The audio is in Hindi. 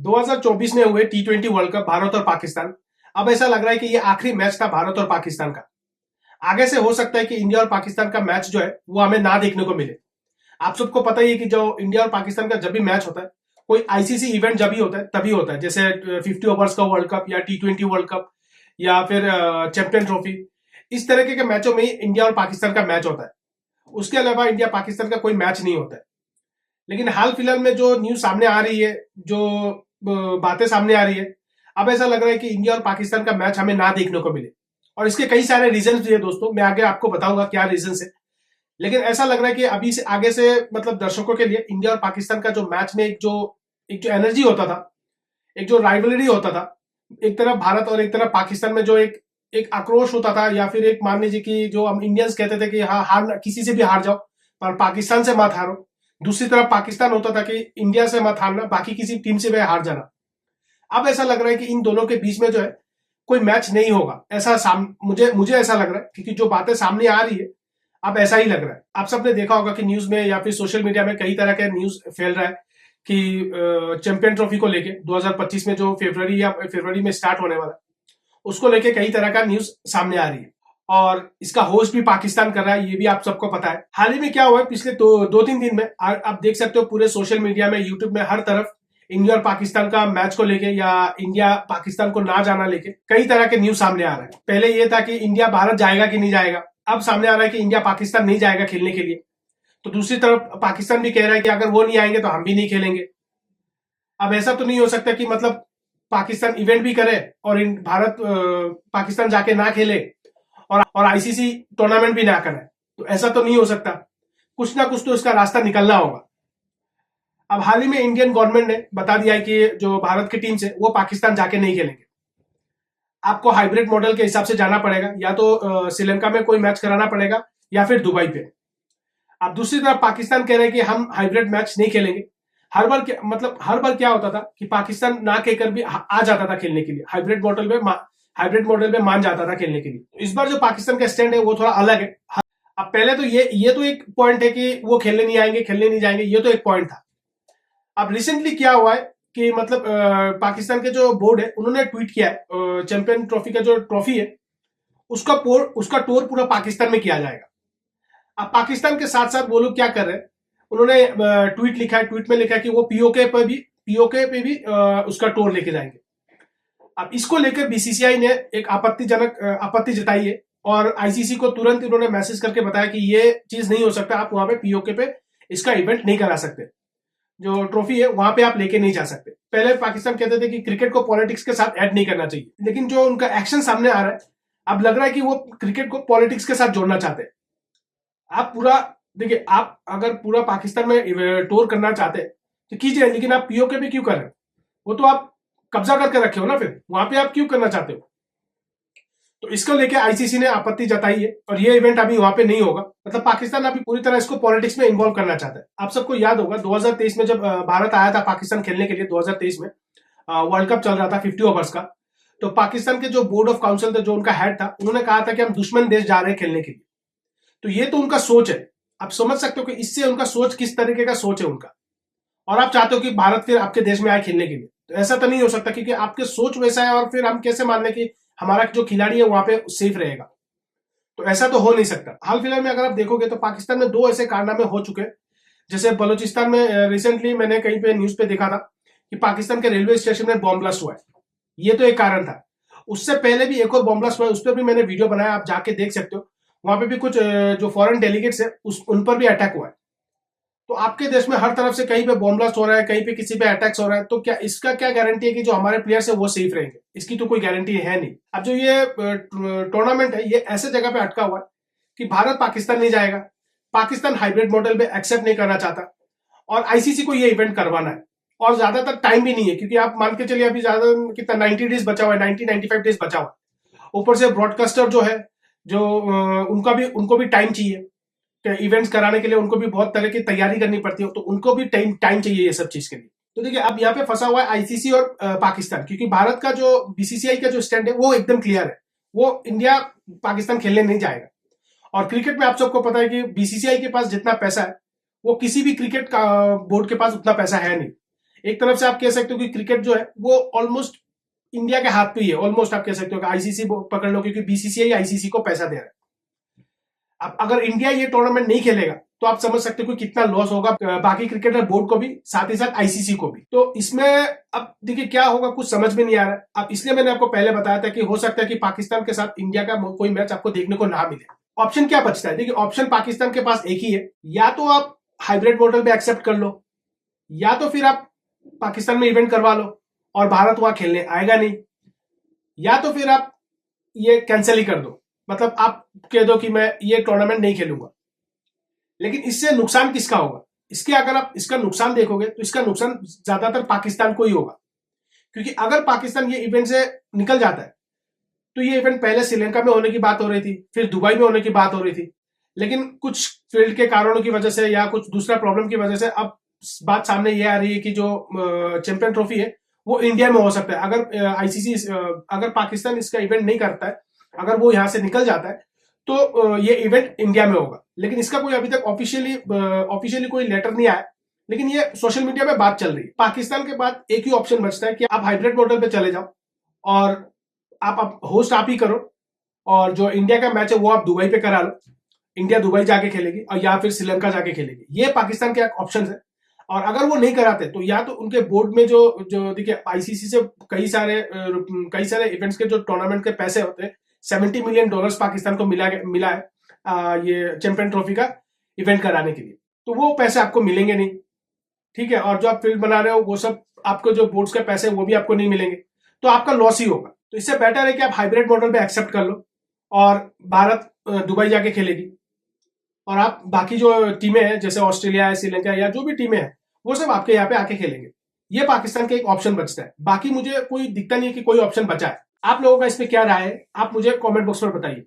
2024 में हुए T20 वर्ल्ड कप भारत और पाकिस्तान। अब ऐसा लग रहा है कि ये आखिरी मैच था भारत और पाकिस्तान का। आगे से हो सकता है कि इंडिया और पाकिस्तान का मैच जो है वो हमें ना देखने को मिले। आप सबको पता ही है कि जो इंडिया और पाकिस्तान का जब भी मैच होता है, कोई आईसीसी इवेंट जब भी होता है तभी होता है, जैसे 50 ओवर्स का वर्ल्ड कप या T20 वर्ल्ड कप या फिर चैंपियन ट्रॉफी। इस तरीके के मैचों में ही इंडिया और पाकिस्तान का मैच होता है। उसके अलावा इंडिया पाकिस्तान का कोई मैच नहीं होता है। लेकिन हाल फिलहाल में जो न्यूज सामने आ रही है, जो बातें सामने आ रही है, अब ऐसा लग रहा है कि इंडिया और पाकिस्तान का मैच हमें ना देखने को मिले। और इसके कई सारे रीजन भी है दोस्तों, मैं आगे आपको बताऊंगा क्या रीजन है। लेकिन ऐसा लग रहा है कि अभी से आगे से मतलब दर्शकों के लिए इंडिया और पाकिस्तान का जो मैच में एक जो एनर्जी होता था, एक जो राइवलरी होता था, एक तरफ भारत और एक तरफ पाकिस्तान में जो एक एक आक्रोश होता था, या फिर एक मान लीजिए कि जो हम इंडियंस कहते थे कि हाँ, हार किसी से भी हार जाओ पर पाकिस्तान से मत हारो। दूसरी तरफ पाकिस्तान होता था कि इंडिया से मत हारना, बाकी किसी टीम से भी हार जाना। अब ऐसा लग रहा है कि इन दोनों के बीच में जो है कोई मैच नहीं होगा, ऐसा मुझे मुझे ऐसा लग रहा है, क्योंकि जो बातें सामने आ रही है अब ऐसा ही लग रहा है। आप सबने देखा होगा कि न्यूज में या फिर सोशल मीडिया में कई तरह के न्यूज फैल रहा है कि चैंपियन ट्रॉफी को लेके 2025 में जो फरवरी में स्टार्ट होने वाला है, उसको लेके कई तरह का न्यूज सामने आ रही है। और इसका होस्ट भी पाकिस्तान कर रहा है, ये भी आप सबको पता है। हाल ही में क्या हुआ है, पिछले दो तीन दिन में आप देख सकते हो पूरे सोशल मीडिया में, यूट्यूब में, हर तरफ इंडिया और पाकिस्तान का मैच को लेके या इंडिया पाकिस्तान को ना जाना लेके कई तरह के न्यूज सामने आ रहा है। पहले ये था कि इंडिया भारत जाएगा कि नहीं जाएगा, अब सामने आ रहा है कि इंडिया पाकिस्तान नहीं जाएगा खेलने के लिए। तो दूसरी तरफ पाकिस्तान भी कह रहा है कि अगर वो नहीं आएंगे तो हम भी नहीं खेलेंगे। अब ऐसा तो नहीं हो सकता कि मतलब पाकिस्तान इवेंट भी करे और भारत पाकिस्तान जाके ना खेले और आईसीसी टूर्नामेंट भी ना करे। तो ऐसा तो नहीं हो सकता, कुछ ना कुछ तो इसका रास्ता निकलना होगा। अब हाल ही में इंडियन गवर्नमेंट ने बता दिया है कि जो भारत की टीम से वो पाकिस्तान जाके नहीं खेलेंगे। आपको हाइब्रिड मॉडल के हिसाब से जाना पड़ेगा, या तो श्रीलंका में कोई मैच कराना पड़ेगा या फिर दुबई पे। अब दूसरी तरफ पाकिस्तान कह रहे हैं कि हम हाइब्रिड मैच नहीं खेलेंगे। हर बार क्या होता था कि पाकिस्तान ना कहकर भी आ जाता था खेलने के लिए, हाइब्रिड मॉडल में मान जाता था खेलने के लिए। इस बार जो पाकिस्तान का स्टैंड है वो थोड़ा अलग है। अब पहले तो ये तो एक पॉइंट है कि वो खेलने नहीं आएंगे, खेलने नहीं जाएंगे, ये तो एक पॉइंट था। अब रिसेंटली क्या हुआ है कि मतलब पाकिस्तान के जो बोर्ड है उन्होंने ट्वीट किया है, चैंपियन ट्रॉफी का जो ट्रॉफी है उसका टूर पूरा पाकिस्तान में किया जाएगा। अब पाकिस्तान के साथ साथ वो लोग क्या कर रहे हैं, उन्होंने ट्वीट लिखा है, ट्वीट में लिखा है कि वो पीओके पे भी उसका टूर लेके जाएंगे। अब इसको लेकर बीसीसीआई ने एक आपत्ति जताई है और आईसीसी को तुरंत उन्होंने मैसेज करके बताया कि ये चीज नहीं हो सकता, आप वहां पे पीओके पे इसका इवेंट नहीं करा सकते, जो ट्रॉफी है वहां पे आप लेके नहीं जा सकते। पहले पाकिस्तान कहते थे कि क्रिकेट को पॉलिटिक्स के साथ ऐड नहीं करना चाहिए, लेकिन जो उनका एक्शन सामने आ रहा है, अब लग रहा है कि वो क्रिकेट को पॉलिटिक्स के साथ जोड़ना चाहते हैं। आप पूरा देखिए, आप अगर पूरा पाकिस्तान में टूर करना चाहते हैं तो कीजिए, लेकिन आप पीओके पे क्यों कर रहे हैं? वो तो आप कब्जा करके रखे हो ना, फिर वहां पे आप क्यों करना चाहते हो? तो इसको लेके आईसीसी ने आपत्ति जताई है और ये इवेंट अभी वहां पे नहीं होगा। मतलब पाकिस्तान अभी पूरी तरह इसको पॉलिटिक्स में इन्वॉल्व करना चाहता है। आप सबको याद होगा 2023 में जब भारत आया था पाकिस्तान खेलने के लिए, 2023 में वर्ल्ड कप चल रहा था 50 ओवर्स का, तो पाकिस्तान के जो बोर्ड ऑफ काउंसिल था, जो उनका हेड था, उन्होंने कहा था कि हम दुश्मन देश जा रहे हैं खेलने के लिए। तो ये तो उनका सोच है। आप समझ सकते हो कि इससे उनका सोच किस तरीके का सोच है उनका। और आप चाहते हो कि भारत फिर आपके देश में आए खेलने के लिए, तो ऐसा तो नहीं हो सकता, क्योंकि आपके सोच वैसा है और फिर हम कैसे मान लें कि हमारा जो खिलाड़ी है वहां पे सेफ रहेगा? तो ऐसा तो हो नहीं सकता। हाल फिलहाल में अगर आप देखोगे तो पाकिस्तान में दो ऐसे कारनामे हो चुके हैं। जैसे बलूचिस्तान में रिसेंटली मैंने कहीं पे न्यूज पे देखा था कि पाकिस्तान के रेलवे स्टेशन में बॉम्ब ब्लास्ट हुआ है। ये तो एक कारण था। उससे पहले भी एक और बॉम्ब ब्लास्ट हुआ है, उस पर भी मैंने वीडियो बनाया, आप जाके देख सकते हो। वहां पे भी कुछ जो फॉरेन डेलीगेट्स है उन पर भी अटैक हुआ है। तो आपके देश में हर तरफ से कहीं पे बॉम्ब ब्लास्ट हो रहा है, कहीं पे किसी पे अटैक्स हो रहा है, तो क्या इसका क्या गारंटी है कि जो हमारे प्लेयर्स है वो सेफ रहेंगे? इसकी तो कोई गारंटी है नहीं। अब जो ये टूर्नामेंट है, ये ऐसे जगह पे अटका हुआ है कि भारत पाकिस्तान नहीं जाएगा, पाकिस्तान हाइब्रिड मॉडल पे एक्सेप्ट नहीं करना चाहता, और आईसीसी को ये इवेंट करवाना है। और ज्यादातर टाइम भी नहीं है, क्योंकि आप मान के चलिए अभी ज्यादा कितना 90 डेज बचा हुआ है, 90-95 डेज बचा हुआ है। ऊपर से ब्रॉडकास्टर जो है, जो उनको भी टाइम चाहिए इवेंट्स कराने के लिए, उनको भी बहुत तरह की तैयारी करनी पड़ती है, तो उनको भी टाइम टाइम चाहिए ये सब चीज के लिए। तो देखिए, अब यहाँ पे फंसा हुआ है आईसीसी और पाकिस्तान, क्योंकि भारत का जो बीसीसीआई का जो स्टैंड है वो एकदम क्लियर है, वो इंडिया पाकिस्तान खेलने नहीं जाएगा। और क्रिकेट में आप सबको पता है कि बीसीसीआई के पास जितना पैसा है वो किसी भी क्रिकेट का बोर्ड के पास उतना पैसा है नहीं। एक तरफ से आप कह सकते हो कि क्रिकेट जो है वो ऑलमोस्ट इंडिया के हाथ पे ही है, ऑलमोस्ट आप कह सकते हो कि आईसीसी पकड़ लो, क्योंकि बीसीसीआई आईसीसी को पैसा दे रहा है। अब अगर इंडिया ये टूर्नामेंट नहीं खेलेगा तो आप समझ सकते हो कि कितना लॉस होगा बाकी क्रिकेटर बोर्ड को भी, साथ ही साथ आईसीसी को भी। तो इसमें अब देखिए क्या होगा, कुछ समझ में नहीं आ रहा है। अब इसलिए मैंने आपको पहले बताया था कि हो सकता है कि पाकिस्तान के साथ इंडिया का कोई मैच आपको देखने को ना मिले। ऑप्शन क्या बचता है? देखिए ऑप्शन पाकिस्तान के पास एक ही है, या तो आप हाइब्रिड मॉडल पे एक्सेप्ट कर लो, या तो फिर आप पाकिस्तान में इवेंट करवा लो और भारत वहां खेलने आएगा नहीं, या तो फिर आप ये कैंसिल ही कर दो, मतलब आप कह दो कि मैं ये टूर्नामेंट नहीं खेलूंगा। लेकिन इससे नुकसान किसका होगा? इसके अगर आप इसका नुकसान देखोगे तो इसका नुकसान ज्यादातर पाकिस्तान को ही होगा, क्योंकि अगर पाकिस्तान ये इवेंट से निकल जाता है तो ये इवेंट पहले श्रीलंका में होने की बात हो रही थी, फिर दुबई में होने की बात हो रही थी, लेकिन कुछ फील्ड के कारणों की वजह से या कुछ दूसरा प्रॉब्लम की वजह से अब बात सामने ये आ रही है कि जो चैंपियन ट्रॉफी है वो इंडिया में हो सकता है। अगर आईसीसी अगर पाकिस्तान इसका इवेंट नहीं करता है, अगर वो यहां से निकल जाता है तो ये इवेंट इंडिया में होगा। लेकिन इसका कोई अभी तक ऑफिशियली कोई लेटर नहीं आया, लेकिन ये सोशल मीडिया पे बात चल रही है। पाकिस्तान के बाद एक ही ऑप्शन बचता है कि आप हाइब्रिड मॉडल पे चले जाओ और आप होस्ट आप ही करो, और जो इंडिया का मैच है वो आप दुबई पे करा लो, इंडिया दुबई जाके खेलेगी और या फिर श्रीलंका जाके खेलेगी। ये पाकिस्तान के ऑप्शन है। और अगर वो नहीं कराते तो या तो उनके बोर्ड में जो जो देखिए आईसीसी से कई सारे इवेंट्स के जो टूर्नामेंट के पैसे होते हैं, $70 मिलियन पाकिस्तान को मिला है ये चैंपियन ट्रॉफी का इवेंट कराने के लिए, तो वो पैसे आपको मिलेंगे नहीं, ठीक है। और जो आप फील्ड बना रहे हो वो सब आपको जो बोर्ड्स के पैसे वो भी आपको नहीं मिलेंगे, तो आपका लॉस ही होगा। तो इससे बेटर है कि आप हाइब्रिड मॉडल पे एक्सेप्ट कर लो और भारत दुबई जाके खेलेगी, और आप बाकी जो टीमें हैं जैसे ऑस्ट्रेलिया है, श्रीलंका या जो भी टीमें हैं वो सब आपके यहाँ पे आके खेलेंगे। ये पाकिस्तान का एक ऑप्शन बचता है। बाकी मुझे कोई दिक्कत नहीं है कि कोई ऑप्शन बचा है। आप लोगों का इस पे क्या राय है, आप मुझे कमेंट बॉक्स में बताइए।